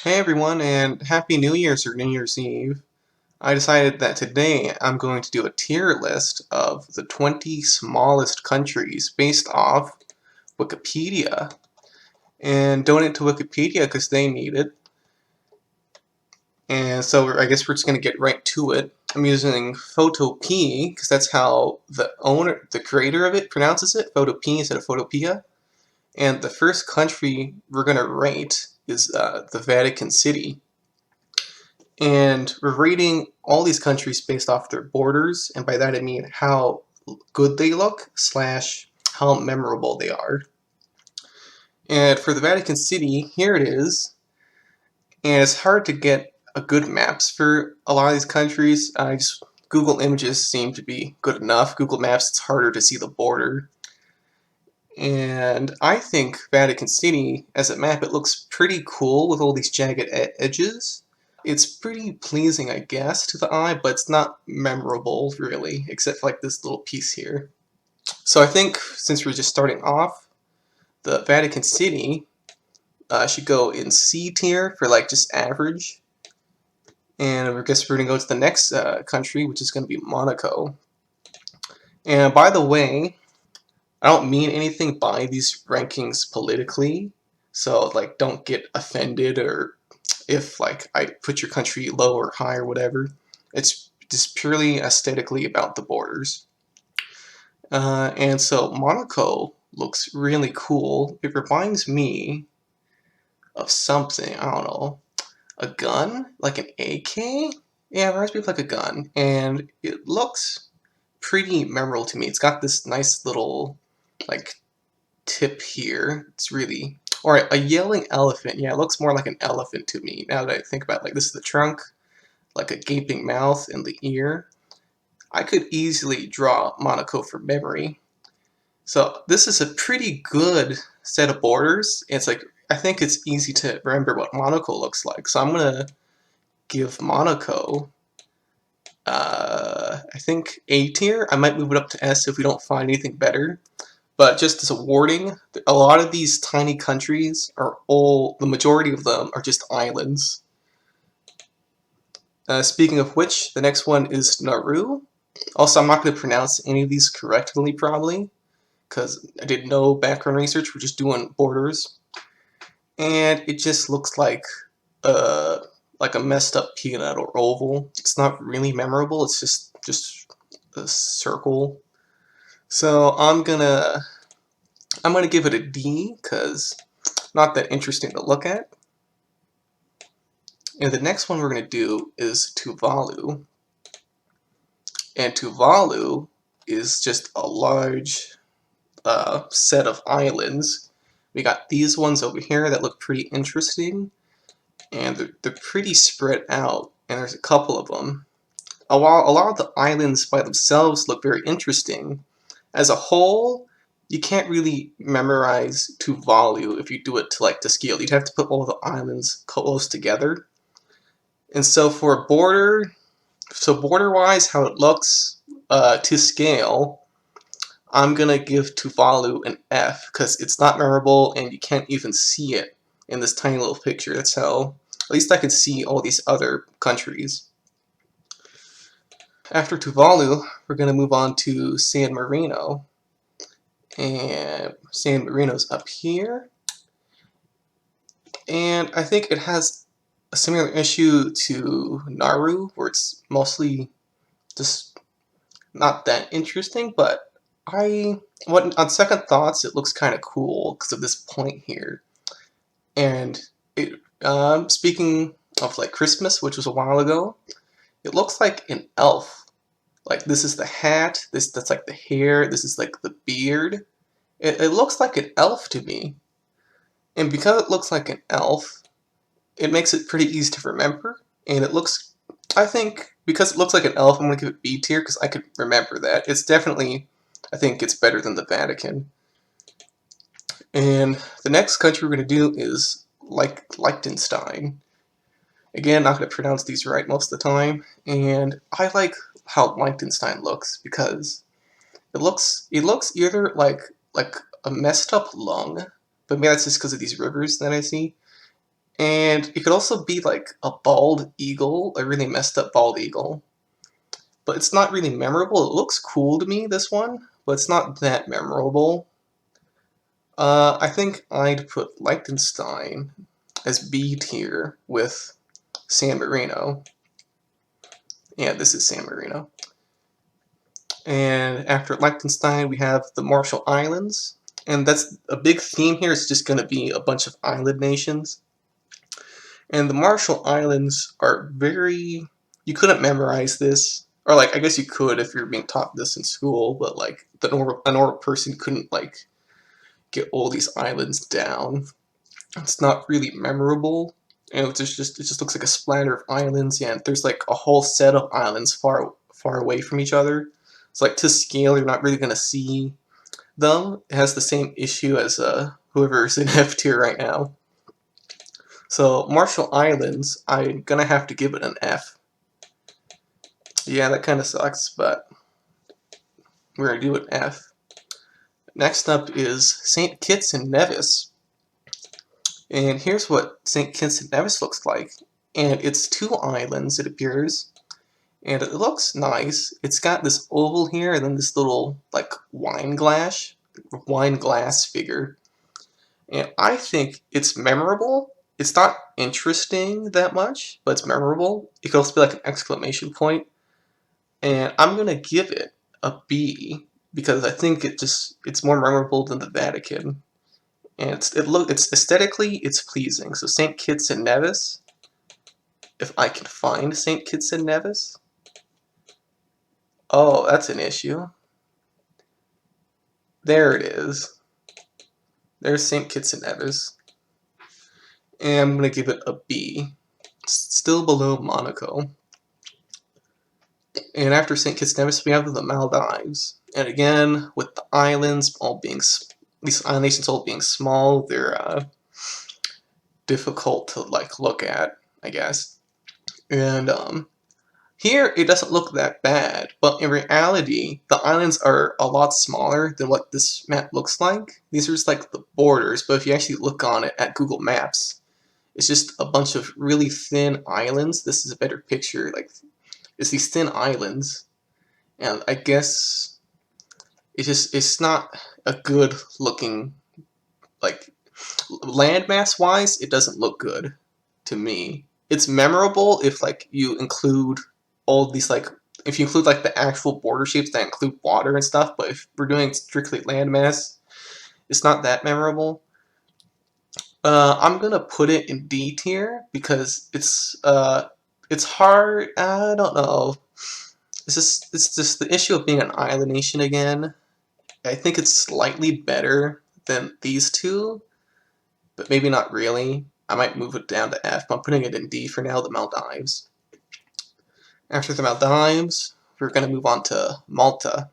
Hey everyone, and Happy New Year's or New Year's Eve. I decided that today I'm going to do a tier list of the 20 smallest countries based off Wikipedia. And donate to Wikipedia because they need it. And so I guess we're just going to get right to it. I'm using Photopea because that's how the creator of it pronounces it, Photopea instead of Photopea. And the first country we're going to rate is the Vatican City. And we're rating all these countries based off their borders, and by that I mean how good they look slash how memorable they are. And for the Vatican City, here it is. And it's hard to get a good maps for a lot of these countries. Google Images seem to be good enough. Google Maps, it's harder to see the border. And I think Vatican City, as a map, it looks pretty cool with all these jagged edges. It's pretty pleasing, I guess, to the eye, but it's not memorable, really, except for like this little piece here. So I think since we're just starting off, the Vatican City should go in C tier for like just average. And I guess we're going to go to the next country, which is going to be Monaco. And by the way, I don't mean anything by these rankings politically, so like don't get offended or if like I put your country low or high or whatever. It's just purely aesthetically about the borders. And so Monaco looks really cool. It reminds me of something, I don't know, a gun? Like an AK? Yeah, it reminds me of like a gun. And it looks pretty memorable to me. It's got this nice little like tip here. It's really, or a yelling elephant. Yeah, it looks more like an elephant to me now that I think about it. Like this is the trunk, like a gaping mouth and the ear. I could easily draw Monaco from memory. So this is a pretty good set of borders. It's like, I think it's easy to remember what Monaco looks like. So I'm gonna give Monaco, I think A tier. I might move it up to S if we don't find anything better. But just as a warning, a lot of these tiny countries are the majority of them are just islands. Speaking of which, the next one is Nauru. Also, I'm not going to pronounce any of these correctly, probably, because I did no background research. We're just doing borders. And it just looks like a messed up peanut or oval. It's not really memorable. It's just a circle. So I'm gonna give it a D because not that interesting to look at. And the next one we're gonna do is Tuvalu. And Tuvalu is just a large set of islands. We got these ones over here that look pretty interesting, and they're pretty spread out, and there's a couple of them. While a lot of the islands by themselves look very interesting, as a whole, you can't really memorize Tuvalu if you do it to like the scale. You'd have to put all the islands close together. And so for border-wise, how it looks to scale, I'm gonna give Tuvalu an F because it's not memorable and you can't even see it in this tiny little picture. That's how, at least I could see all these other countries. After Tuvalu, we're gonna move on to San Marino. And San Marino's up here. And I think it has a similar issue to Nauru, where it's mostly just not that interesting, but on second thoughts, it looks kind of cool because of this point here. And speaking of like Christmas, which was a while ago, it looks like an elf. Like this is the hat, that's like the hair, this is like the beard. It looks like an elf to me. And because it looks like an elf, it makes it pretty easy to remember. And it looks, I think, because it looks like an elf, I'm going to give it B tier because I could remember that. It's definitely, I think it's better than the Vatican. And the next country we're going to do is Liechtenstein. Again, not going to pronounce these right most of the time. And I like how Liechtenstein looks because it looks either like a messed up lung, but maybe that's just because of these rivers that I see. And it could also be like a bald eagle, a really messed up bald eagle. But it's not really memorable. It looks cool to me, this one, but it's not that memorable. I think I'd put Liechtenstein as B tier with San Marino. Yeah, this is San Marino. And after Liechtenstein, we have the Marshall Islands. And that's a big theme here. It's just going to be a bunch of island nations. And the Marshall Islands are very... You couldn't memorize this. Or, like, I guess you could if you're being taught this in school, but, like, a normal person couldn't, like, get all these islands down. It's not really memorable. And it just looks like a splatter of islands, and there's, like, a whole set of islands far away from each other. So, like, to scale, you're not really going to see them. It has the same issue as whoever's in F tier right now. So, Marshall Islands, I'm gonna have to give it an F. Yeah, that kind of sucks, but we're gonna do an F. Next up is St. Kitts and Nevis. And here's what St. Kitts and Nevis looks like. And it's 2 islands, it appears. And it looks nice. It's got this oval here and then this little, like, wine glass figure. And I think it's memorable. It's not interesting that much, but it's memorable. It could also be like an exclamation point. And I'm gonna give it a B because I think it's more memorable than the Vatican. And it's aesthetically it's pleasing. So St. Kitts and Nevis, if I can find St. Kitts and Nevis. Oh, that's an issue. There it is. There's St. Kitts and Nevis. And I'm gonna give it a B. It's still below Monaco. And after St. Kitts and Nevis, we have the Maldives. And again, with the islands all being, these island nations all being small, they're difficult to like look at, I guess. And here it doesn't look that bad, but in reality, the islands are a lot smaller than what this map looks like. These are just like the borders, but if you actually look on it at Google Maps, it's just a bunch of really thin islands. This is a better picture. Like, it's these thin islands, and I guess it's not a good looking, like, landmass wise, it doesn't look good to me. It's memorable if like you include all these, like, if you include like the actual border shapes that include water and stuff, but if we're doing strictly landmass, it's not that memorable. I'm gonna put it in D tier because it's hard. I don't know. It's just the issue of being an island nation again. I think it's slightly better than these two, but maybe not really. I might move it down to F, but I'm putting it in D for now, the Maldives. After the Maldives, we're going to move on to Malta.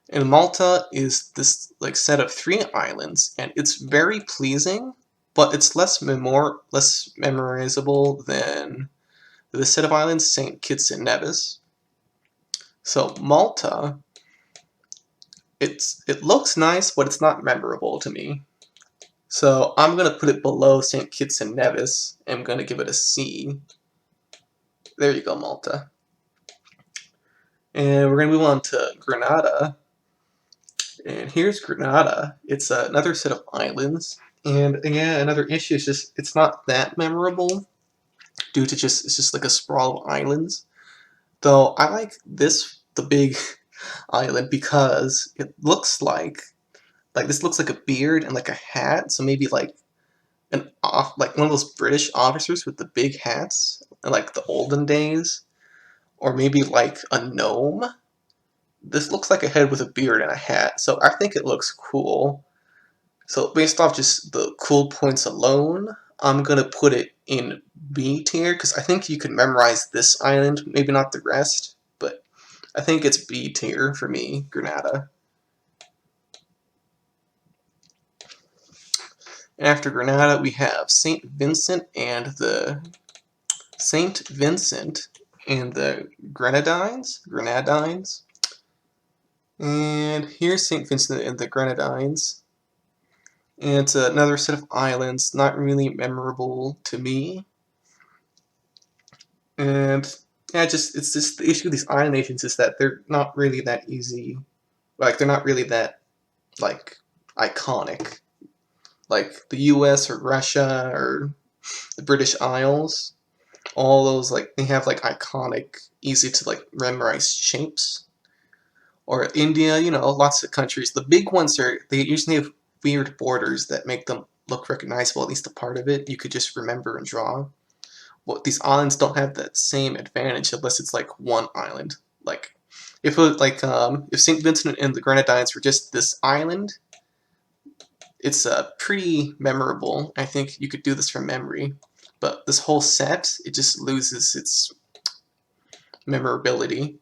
And Malta is this like set of 3 islands, and it's very pleasing, but it's less memorizable than the set of islands, St. Kitts and Nevis. So Malta, it looks nice, but it's not memorable to me. So I'm going to put it below St. Kitts and Nevis. I'm going to give it a C. There you go, Malta. And we're going to move on to Grenada. And here's Grenada. It's another set of islands. And again, another issue is just it's not that memorable due to it's just like a sprawl of islands. Though I like the big island, because it looks like this looks like a beard and like a hat. So maybe like like one of those British officers with the big hats, like the olden days, or maybe like a gnome. This looks like a head with a beard and a hat, so I think it looks cool. So based off just the cool points alone, I'm gonna put it in B tier because I think you can memorize this island, maybe not the rest, but I think it's B tier for me, Grenada. And after Grenada, we have St. Vincent and the Grenadines. And here's St. Vincent and the Grenadines. And it's another set of islands, not really memorable to me. And yeah, it's just the issue with these island nations is that they're not really that easy. Like they're not really that like iconic. Like the U.S. or Russia or the British Isles, all those like they have like iconic, easy to like memorize shapes. Or India, lots of countries. The big ones they usually have weird borders that make them look recognizable. At least a part of it you could just remember and draw. Well, these islands don't have that same advantage unless it's like one island. Like if Saint Vincent and the Grenadines were just this island, it's pretty memorable. I think you could do this from memory. But this whole set, it just loses its memorability.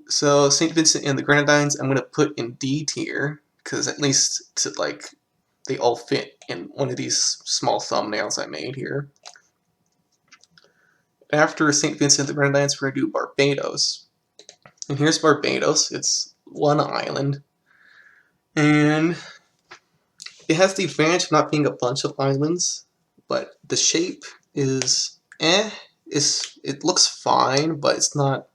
So Saint Vincent and the Grenadines, I'm gonna put in D tier because at least they all fit in one of these small thumbnails I made here. After Saint Vincent and the Grenadines, we're gonna do Barbados. And here's Barbados. It's one island, and it has the advantage of not being a bunch of islands, but the shape is it looks fine, but it's not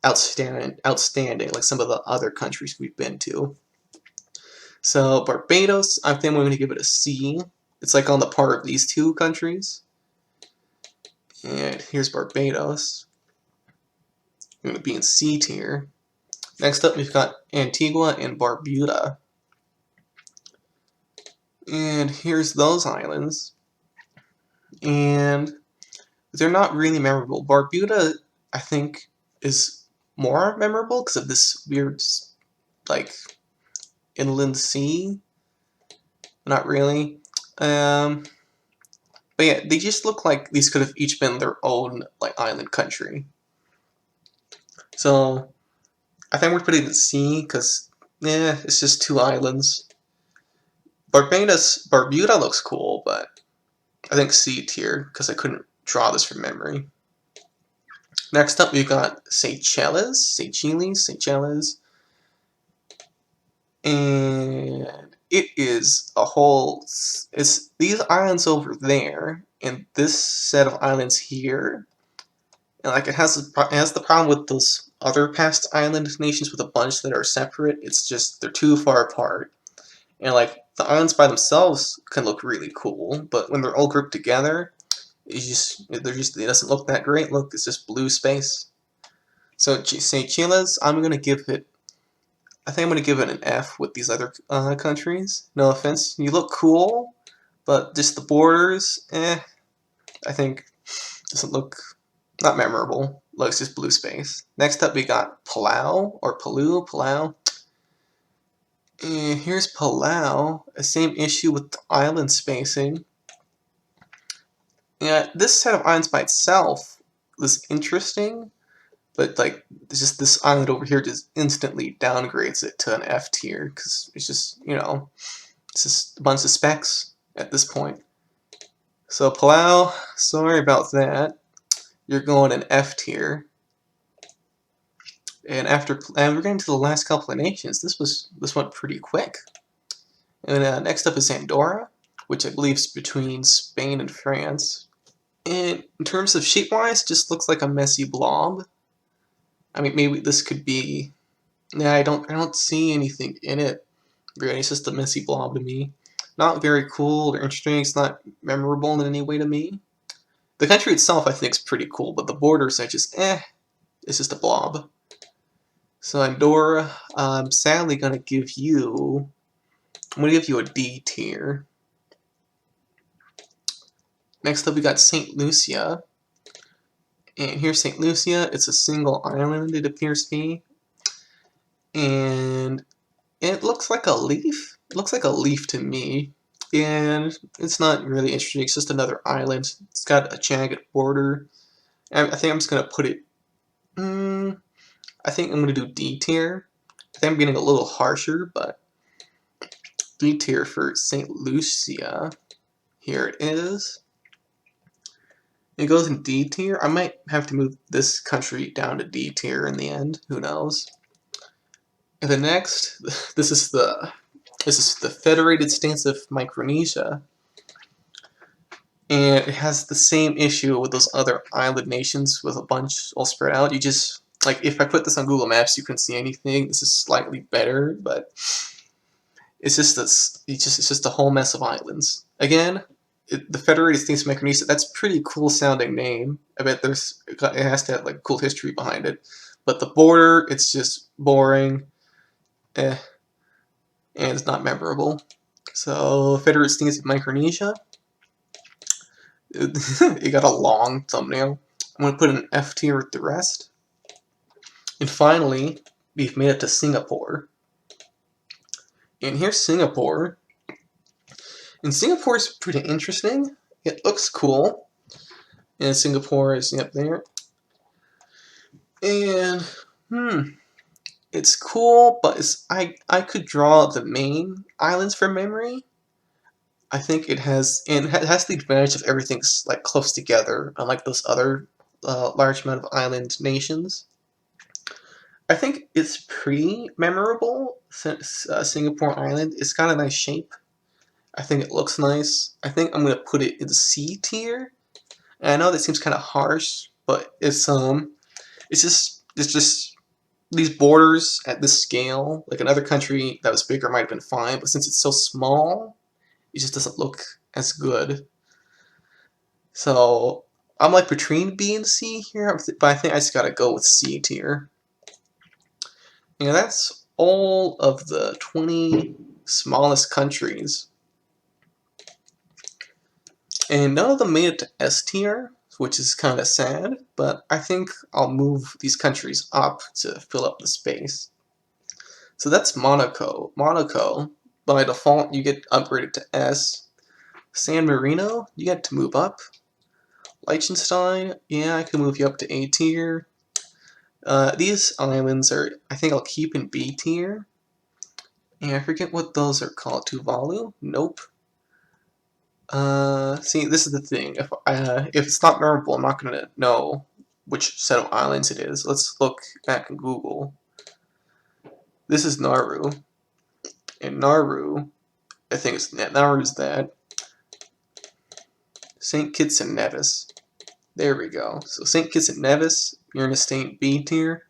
outstanding like some of the other countries we've been to. So Barbados, I think I'm going to give it a C. It's like on the par of these two countries. And here's Barbados. I'm going to be in C tier. Next up, we've got Antigua and Barbuda. And here's those islands. And they're not really memorable. Barbuda, I think, is more memorable because of this weird, like, inland sea. Not really. But yeah, they just look like these could have each been their own like island country. So I think we're putting it in C because it's just two islands. Barbuda looks cool, but I think C tier because I couldn't draw this from memory. Next up, we've got Seychelles, and it is it's these islands over there, and this set of islands here, and like it has the problem with those other past island nations with a bunch that are separate. It's just they're too far apart, and like the islands by themselves can look really cool, but when they're all grouped together, it doesn't look that great. Look, it's just blue space. So Seychelles, I think I'm going to give it an F with these other countries. No offense. You look cool, but just the borders, I think doesn't look not memorable. Looks just blue space. Next up, we got Palau or Palau. And here's Palau. The same issue with the island spacing. Yeah, this set of islands by itself was interesting, but like it's just this island over here just instantly downgrades it to an F tier because it's just it's just a bunch of specks at this point. So Palau, sorry about that. You're going in F tier. And we're getting to the last couple of nations. This went pretty quick. And next up is Andorra, which I believe is between Spain and France. And in terms of shape-wise, just looks like a messy blob. I mean, maybe this could be. Yeah, I don't see anything in it. Really, it's just a messy blob to me. Not very cool or interesting. It's not memorable in any way to me. The country itself, I think, is pretty cool, but the borders, it's just a blob. So Andorra, I'm sadly I'm gonna give you a D tier. Next up, we got St. Lucia. And here's St. Lucia. It's a single island, it appears to be. And it looks like a leaf. It looks like a leaf to me. And it's not really interesting. It's just another island. It's got a jagged border. I think I'm just going to put it... I think I'm going to do D tier. I think I'm getting a little harsher, but D tier for St. Lucia. Here it is. It goes in D tier. I might have to move this country down to D tier in the end. Who knows? And the next, this is This is the Federated States of Micronesia. And it has the same issue with those other island nations with a bunch all spread out. You just, like, if I put this on Google Maps, you couldn't see anything. This is slightly better, but it's just this, it's just a whole mess of islands. Again, the Federated States of Micronesia, that's a pretty cool sounding name. I bet it has to have like cool history behind it. But the border, it's just boring, and it's not memorable. So, Federated States of Micronesia, it got a long thumbnail. I'm going to put an F tier with the rest. And finally, we've made it to Singapore. And here's Singapore. And Singapore is pretty interesting. It looks cool. And Singapore is up there. And, it's cool, but I could draw the main islands from memory. I think it has the advantage of everything's like close together, unlike those other large amount of island nations. I think it's pretty memorable since Singapore Island. It's got a nice shape. I think it looks nice. I think I'm gonna put it in the C tier. And I know that seems kind of harsh, but it's just these borders at this scale. Like another country that was bigger might have been fine, but since it's so small, it just doesn't look as good. So I'm like between B and C here, but I think I just gotta go with C tier. And that's all of the 20 smallest countries. And none of them made it to S tier, which is kind of sad, but I think I'll move these countries up to fill up the space. So that's Monaco. Monaco, by default, you get upgraded to S. San Marino, you get to move up. Liechtenstein, yeah, I can move you up to A tier. These islands are, I think I'll keep in B tier. And I forget what those are called. Tuvalu? Nope. See, this is the thing. If it's not memorable, I'm not gonna know which set of islands it is. Let's look back in Google. This is Nauru. And Nauru, I think it's Nauru's that. St. Kitts and Nevis. There we go. So St. Kitts and Nevis, you're in a state B tier.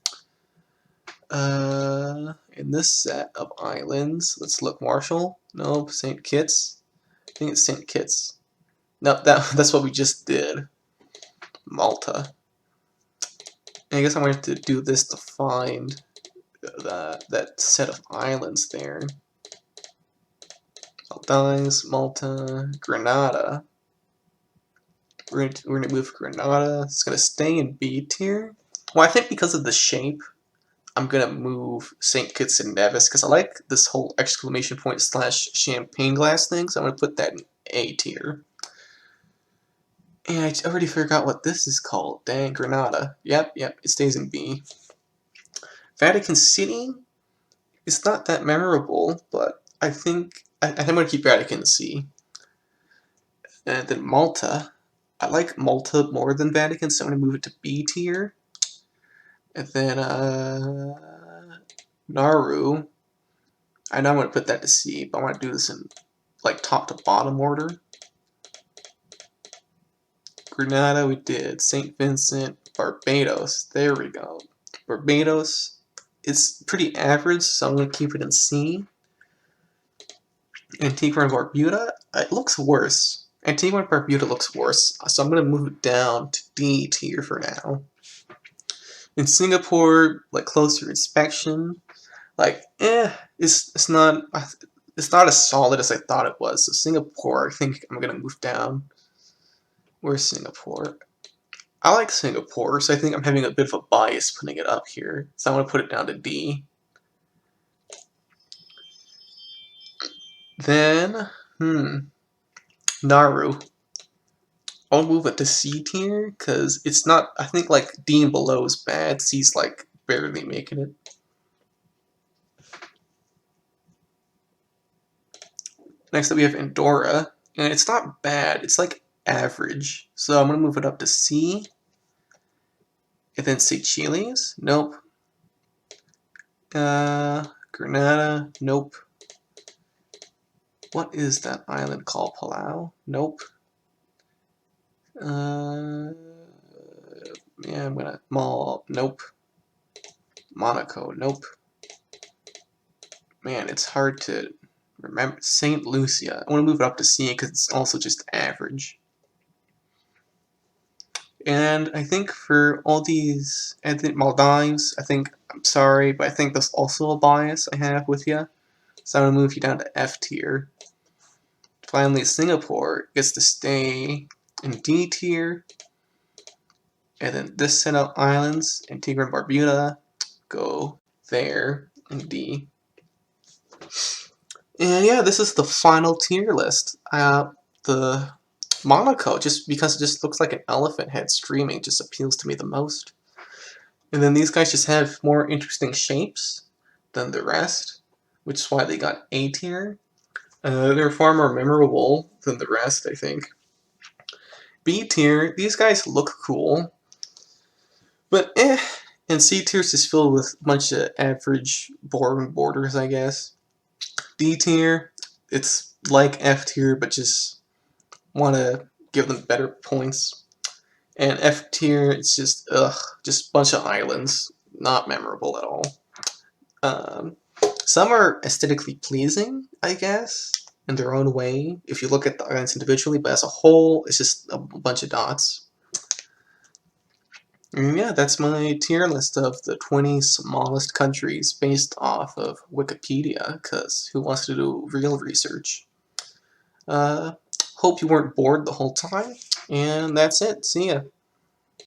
In this set of islands, let's look. Marshall? Nope. St. Kitts? I think it's St. Kitts. No, that's what we just did. Malta. And I guess I'm going to do this to find that set of islands there. Maldives, Malta, Grenada. We're gonna move Grenada. It's gonna stay in B tier. Well, I think because of the shape, I'm gonna move St. Kitts and Nevis because I like this whole exclamation point / champagne glass thing. So I'm gonna put that in A tier. And I already forgot what this is called. Dang, Grenada. Yep, it stays in B. Vatican City, it's not that memorable, but I think I'm gonna keep Vatican in C. And then Malta. I like Malta more than Vatican, so I'm gonna move it to B tier. And then Nauru. I know I'm gonna put that to C, but I want to do this in like top to bottom order. Grenada, we did. St. Vincent, Barbados. There we go. Barbados, it's pretty average, so I'm gonna keep it in C. Antigua and Barbuda, it looks worse. Antigua and Barbuda looks worse, so I'm gonna move it down to D tier for now. In Singapore, like closer inspection, like it's not as solid as I thought it was. So Singapore, I think I'm gonna move down. Where's Singapore? I like Singapore, so I think I'm having a bit of a bias putting it up here. So I'm gonna put it down to D. Then, Nauru. I'll move it to C tier because it's not. I think like D and below is bad. C's like barely making it. Next up we have Andorra, and it's not bad. It's like average. So I'm gonna move it up to C. And then Seychelles. Nope. Grenada. Nope. What is that island called? Palau? Nope. Yeah, I'm gonna nope. Monaco, nope. Man, it's hard to remember. St. Lucia. I want to move it up to C because it's also just average. And I think for all these, I think Maldives, I'm sorry, but I think there's also a bias I have with you. So I'm going to move you down to F tier. Finally, Singapore gets to stay in D tier. And then this set of islands, Antigua and Barbuda, go there in D. And yeah, this is the final tier list. The Monaco, just because it just looks like an elephant head streaming, just appeals to me the most. And then these guys just have more interesting shapes than the rest, which is why they got A tier. They're far more memorable than the rest, I think. B tier, these guys look cool, but eh. And C tier is just filled with a bunch of average, boring borders, I guess. D tier, it's like F tier, but just want to give them better points. And F tier, it's just just a bunch of islands, not memorable at all. Um, some are aesthetically pleasing, I guess, in their own way, if you look at the islands individually, but as a whole, it's just a bunch of dots. And yeah, that's my tier list of the 20 smallest countries based off of Wikipedia, because who wants to do real research? Uh, hope you weren't bored the whole time, and that's it. See ya.